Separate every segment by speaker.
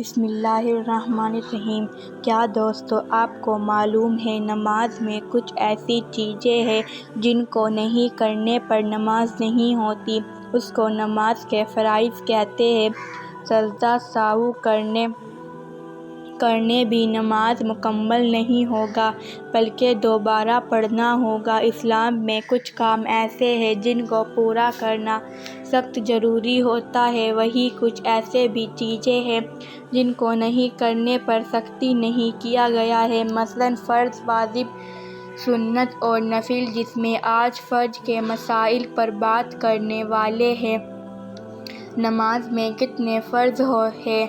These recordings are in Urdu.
Speaker 1: بسم اللہ الرحمن الرحیم۔ کیا دوستو آپ کو معلوم ہے نماز میں کچھ ایسی چیزیں ہیں جن کو نہیں کرنے پر نماز نہیں ہوتی۔ اس کو نماز کے فرائض کہتے ہیں۔ سجدہ سہو کرنے بھی نماز مکمل نہیں ہوگا بلکہ دوبارہ پڑھنا ہوگا۔ اسلام میں کچھ کام ایسے ہیں جن کو پورا کرنا سخت ضروری ہوتا ہے، وہیں کچھ ایسے بھی چیزیں ہیں جن کو نہیں کرنے پر سختی نہیں کیا گیا ہے، مثلاً فرض، واجب، سنت اور نفل، جس میں آج فرض کے مسائل پر بات کرنے والے ہیں۔ نماز میں کتنے فرض ہیں؟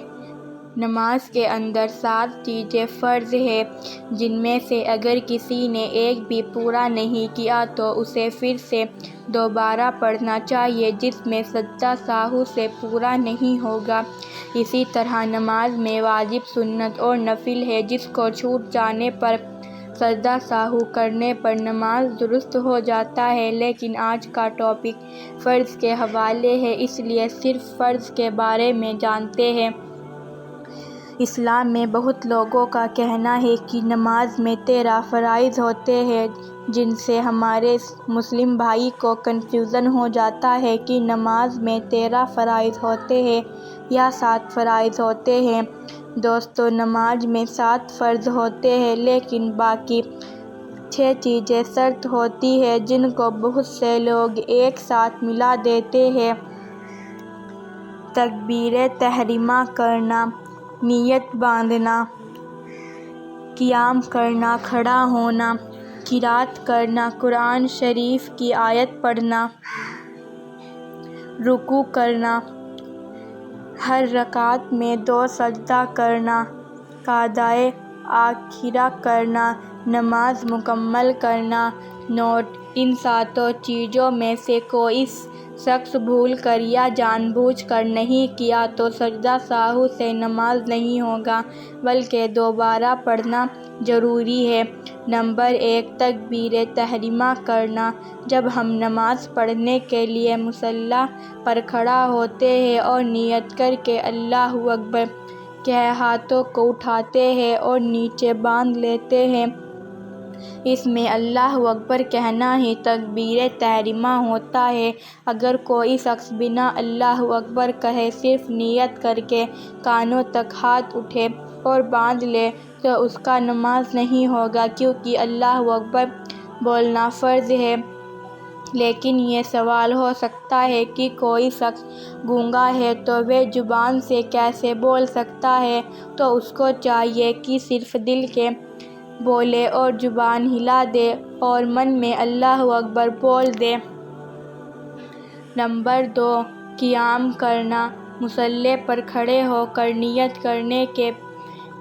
Speaker 1: نماز کے اندر 7 چیزیں فرض ہیں، جن میں سے اگر کسی نے ایک بھی پورا نہیں کیا تو اسے پھر سے دوبارہ پڑھنا چاہیے، جس میں سجدہ سہو سے پورا نہیں ہوگا۔ اسی طرح نماز میں واجب، سنت اور نفل ہے، جس کو چھوٹ جانے پر سجدہ سہو کرنے پر نماز درست ہو جاتا ہے۔ لیکن آج کا ٹاپک فرض کے حوالے ہے، اس لیے صرف فرض کے بارے میں جانتے ہیں۔ اسلام میں بہت لوگوں کا کہنا ہے کہ نماز میں 13 فرائض ہوتے ہیں، جن سے ہمارے مسلم بھائی کو کنفیوژن ہو جاتا ہے کہ نماز میں 13 فرائض ہوتے ہیں یا 7 فرائض ہوتے ہیں۔ دوستو، نماز میں 7 فرض ہوتے ہیں، لیکن باقی 6 چیزیں شرط ہوتی ہیں جن کو بہت سے لوگ ایک ساتھ ملا دیتے ہیں۔ تکبیر تحریمہ کرنا، نیت باندھنا، قیام کرنا، کھڑا ہونا، قرأت کرنا، قرآن شریف کی آیت پڑھنا، رکوع کرنا، ہر رکعت میں 2 سجدہ کرنا، قضائے آخرہ کرنا، نماز مکمل کرنا۔ نوٹ: ان 7 چیزوں میں سے کوئی شخص بھول کر یا جان بوجھ کر نہیں کیا تو سجدہ سہو سے نماز نہیں ہوگا بلکہ دوبارہ پڑھنا ضروری ہے۔ نمبر 1، تکبیر تحریمہ کرنا۔ جب ہم نماز پڑھنے کے لیے مصلی پر کھڑا ہوتے ہیں اور نیت کر کے اللہ اکبر کہہ ہاتھوں کو اٹھاتے ہیں اور نیچے باندھ لیتے ہیں، اس میں اللہ اکبر کہنا ہی تکبیر تحریمہ ہوتا ہے۔ اگر کوئی شخص بنا اللہ اکبر کہے صرف نیت کر کے کانوں تک ہاتھ اٹھائے اور باندھ لے تو اس کا نماز نہیں ہوگا، کیونکہ اللہ اکبر بولنا فرض ہے۔ لیکن یہ سوال ہو سکتا ہے کہ کوئی شخص گونگا ہے تو وہ زبان سے کیسے بول سکتا ہے؟ تو اس کو چاہیے کہ صرف دل سے بولے اور زبان ہلا دے اور من میں اللہ اکبر بول دے۔ نمبر 2، قیام کرنا۔ مصلی پر کھڑے ہو کر نیت کرنے کے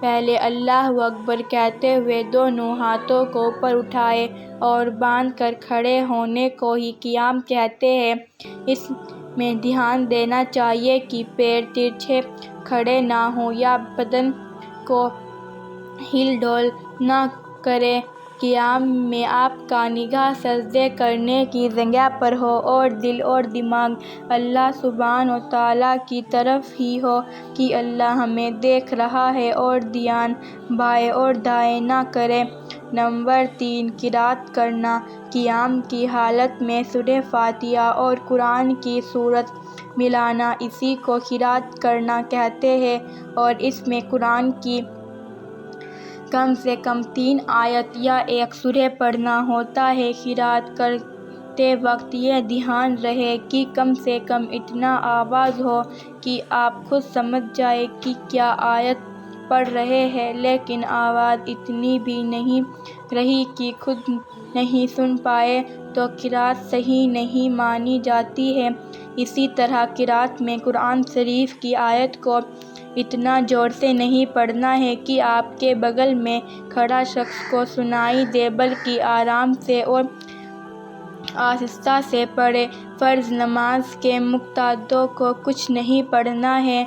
Speaker 1: پہلے اللہ اکبر کہتے ہوئے دونوں ہاتھوں کو اوپر اٹھائے اور باندھ کر کھڑے ہونے کو ہی قیام کہتے ہیں۔ اس میں دھیان دینا چاہیے کہ پیر ترچھے کھڑے نہ ہوں یا بدن کو ہل ڈل نہ کرے۔ قیام میں آپ کا نگاہ سجدے کرنے کی جگہ پر ہو اور دل اور دماغ اللہ سبحانہ وتعالیٰ کی طرف ہی ہو کہ اللہ ہمیں دیکھ رہا ہے، اور دھیان بائیں اور دائیں نہ کرے۔ نمبر 3، قرأت کرنا۔ قیام کی حالت میں سورہ فاتحہ اور قرآن کی سورت ملانا، اسی کو قرأت کرنا کہتے ہیں، اور اس میں قرآن کی کم سے کم 3 آیات یا ایک سورہ پڑھنا ہوتا ہے۔ قرأت کرتے وقت یہ دھیان رہے کہ کم سے کم اتنا آواز ہو کہ آپ خود سمجھ جائیں کہ کیا آیت پڑھ رہے ہیں، لیکن آواز اتنی بھی نہیں رہی کہ خود نہیں سن پائیں تو قرأت صحیح نہیں مانی جاتی ہے۔ اسی طرح قرأت میں قرآن شریف کی آیت کو اتنا زور سے نہیں پڑھنا ہے کہ آپ کے بغل میں کھڑا شخص کو سنائی دے، بلکہ آرام سے اور آہستہ سے پڑھیں۔ فرض نماز کے مقتدیوں کو کچھ نہیں پڑھنا ہے۔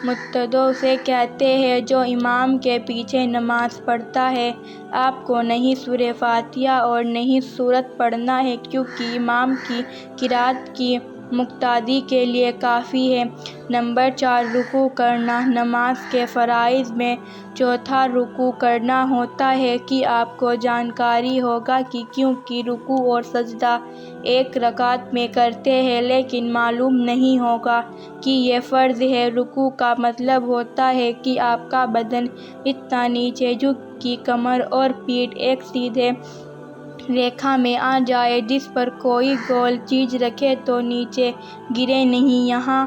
Speaker 1: مقتدی اسے کہتے ہیں جو امام کے پیچھے نماز پڑھتا ہے۔ آپ کو نہیں سورہ فاتحہ اور نہیں سورت پڑھنا ہے، کیونکہ امام کی قرأت کی مقتدی کے لیے کافی ہے۔ نمبر 4، رکوع کرنا۔ نماز کے فرائض میں چوتھا رکوع کرنا ہوتا ہے کہ آپ کو جانکاری ہوگا کہ کیونکہ رکوع اور سجدہ ایک رکعت میں کرتے ہیں، لیکن معلوم نہیں ہوگا کہ یہ فرض ہے۔ رکوع کا مطلب ہوتا ہے کہ آپ کا بدن اتنا نیچے جھک کہ کمر اور پیٹھ ایک سیدھے ریکھا میں آ جائے، جس پر کوئی گول چیز رکھے تو نیچے گرے نہیں۔ یہاں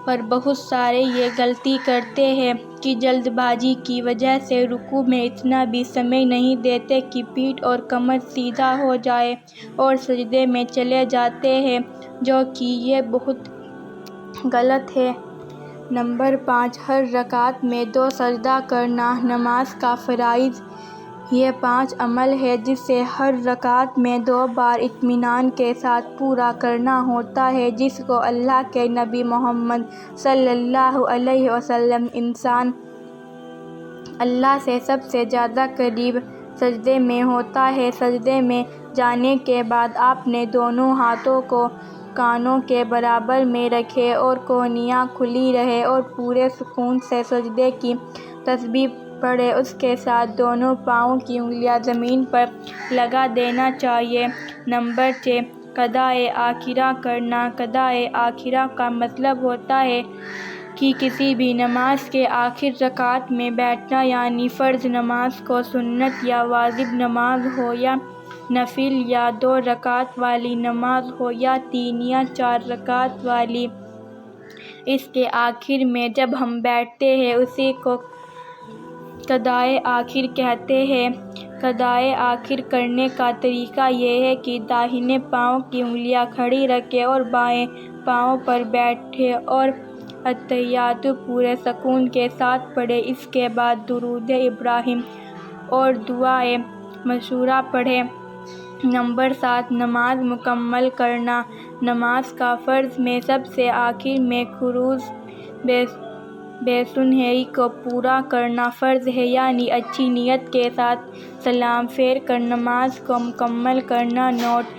Speaker 1: پر بہت سارے یہ غلطی کرتے ہیں کہ جلد بازی کی وجہ سے رکوع میں اتنا بھی سمے نہیں دیتے کہ پیٹھ اور کمر سیدھا ہو جائے اور سجدے میں چلے جاتے ہیں، جو کہ یہ بہت غلط ہے۔ نمبر 5، ہر رکعت میں 2 سجدہ کرنا۔ نماز کا فرائض یہ 5 عمل ہے جسے ہر رکعت میں 2 بار اطمینان کے ساتھ پورا کرنا ہوتا ہے، جس کو اللہ کے نبی محمد صلی اللہ علیہ وسلم انسان اللہ سے سب سے زیادہ قریب سجدے میں ہوتا ہے۔ سجدے میں جانے کے بعد آپ نے دونوں ہاتھوں کو کانوں کے برابر میں رکھے اور کونیاں کھلی رہیں اور پورے سکون سے سجدے کی تسبیح پڑھے۔ اس کے ساتھ دونوں پاؤں کی انگلیاں زمین پر لگا دینا چاہیے۔ نمبر 6، قضائے آخرہ کرنا۔ قضائے آخرہ کا مطلب ہوتا ہے کہ کسی بھی نماز کے آخری رکعت میں بیٹھنا، یعنی فرض نماز کو سنت یا واجب نماز ہو یا نفل، یا 2 رکعت والی نماز ہو یا 3 یا 4 رکعت والی۔ اس کے آخر میں جب ہم بیٹھتے ہیں اسی کو قضائے آخر کہتے ہیں۔ قضائے آخر کرنے کا طریقہ یہ ہے کہ داہنے پاؤں کی انگلیاں کھڑی رکھیں اور بائیں پاؤں پر بیٹھیں اور اتحیات پورے سکون کے ساتھ پڑھیں۔ اس کے بعد درود ابراہیم اور دعائے مشورہ پڑھیں۔ نمبر 7، نماز مکمل کرنا۔ نماز کا فرض میں سب سے آخر میں خروج بے سنہری کو پورا کرنا فرض ہے، یعنی اچھی نیت کے ساتھ سلام پھیر کر نماز کو مکمل کرنا۔ نوٹ: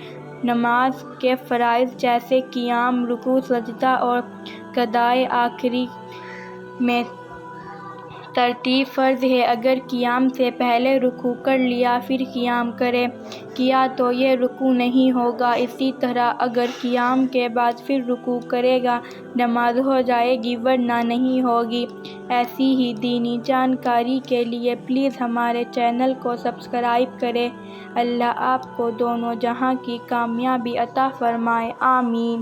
Speaker 1: نماز کے فرائض جیسے قیام، رکوع، سجدہ اور قضائے آخری میں ترتیب فرض ہے۔ اگر قیام سے پہلے رکوع کر لیا پھر قیام کیا تو یہ رکوع نہیں ہوگا۔ اسی طرح اگر قیام کے بعد پھر رکوع کرے گا نماز ہو جائے گی، ورنہ نہیں ہوگی۔ ایسی ہی دینی جانکاری کے لیے پلیز ہمارے چینل کو سبسکرائب کریں۔ اللہ آپ کو دونوں جہاں کی کامیابی عطا فرمائے، آمین۔